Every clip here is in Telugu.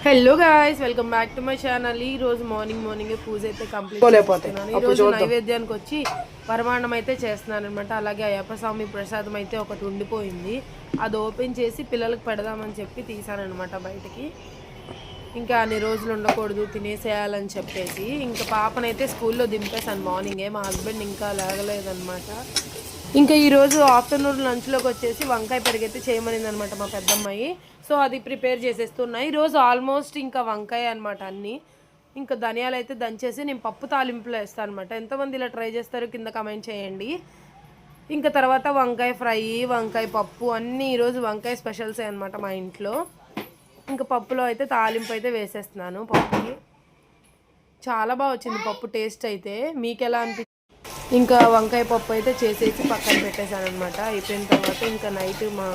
Hello guys, welcome back to my channel. ఈ రోజు మార్నింగ్ పూజ అయితే కంప్లీట్ చేస్తున్నాను. ఈ రోజు నైవేద్యానికి వచ్చి పరమాన్నం అయితే చేస్తున్నాను అనమాట. అలాగే అయ్యప్ప స్వామి ప్రసాదం అయితే ఒకటి ఉండిపోయింది, అది ఓపెన్ చేసి పిల్లలకు పెడదామని చెప్పి తీసానమాట బయటికి. ఇంకా అన్ని రోజులు ఉండకూడదు, తినేసేయాలని చెప్పేసి ఇంకా పాపనైతే స్కూల్లో దింపేశాను మార్నింగే. మా హస్బెండ్ ఇంకా లేగలేదనమాట. ఇంకా ఈరోజు ఆఫ్టర్నూన్ లంచ్లోకి వచ్చేసి వంకాయ పెరిగైతే చేయమనింది అనమాట మా పెద్దమ్మాయి. సో అది ప్రిపేర్ చేసేస్తున్నాయి. ఈరోజు ఆల్మోస్ట్ ఇంకా వంకాయ అనమాట అన్నీ. ఇంకా ధనియాలు అయితే దంచేసి నేను పప్పు తాలింపులో వేస్తాను అనమాట. ఎంతమంది ఇలా ట్రై చేస్తారో కింద కమెంట్ చేయండి. ఇంకా తర్వాత వంకాయ ఫ్రై, వంకాయ పప్పు అన్నీ ఈరోజు వంకాయ స్పెషల్సే అనమాట మా ఇంట్లో. ఇంకా పప్పులో అయితే తాలింపు అయితే వేసేస్తున్నాను. పప్పుకి చాలా బాగా వచ్చింది పప్పు టేస్ట్ అయితే. మీకు ఎలా అనిపించింది? ఇంకా వంకాయ పప్పు అయితే చేసేసి పక్కన పెట్టేశాను అనమాట. అయిపోయిన తర్వాత ఇంకా నైట్ మా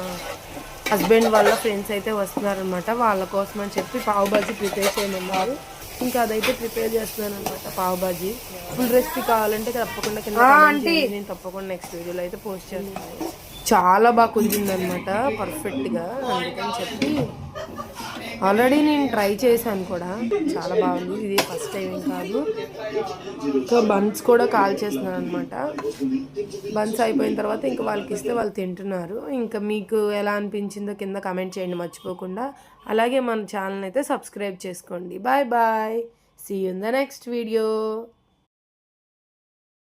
హస్బెండ్ వాళ్ళ ఫ్రెండ్స్ అయితే వస్తున్నారనమాట. వాళ్ళ కోసం అని చెప్పి పావు బాజీ ప్రిపేర్ చేయమన్నారు. ఇంకా అదైతే ప్రిపేర్ చేస్తున్నాను అనమాట. పావు బాజీ ఫుల్ రెసిపీ కావాలంటే తప్పకుండా నేను తప్పకుండా నెక్స్ట్ వీడియోలో అయితే పోస్ట్ చేస్తాను. చాలా బాగా కుదిరిందనమాట, పర్ఫెక్ట్గా. అందుకని చెప్పి ఆల్రెడీ నేను ట్రై చేశాను కూడా, చాలా బాగుంది. ఇది ఫస్ట్ టైం ఏం కాదు. ఇంకా బన్స్ కూడా కాల్ చేస్తున్నాను అనమాట. బన్స్ అయిపోయిన తర్వాత ఇంకా వాళ్ళకి ఇస్తే వాళ్ళు తింటున్నారు. ఇంకా మీకు ఎలా అనిపించిందో కింద కమెంట్ చేయండి మర్చిపోకుండా. అలాగే మన ఛానల్ అయితే సబ్స్క్రైబ్ చేసుకోండి. Bye bye, see you in the next video.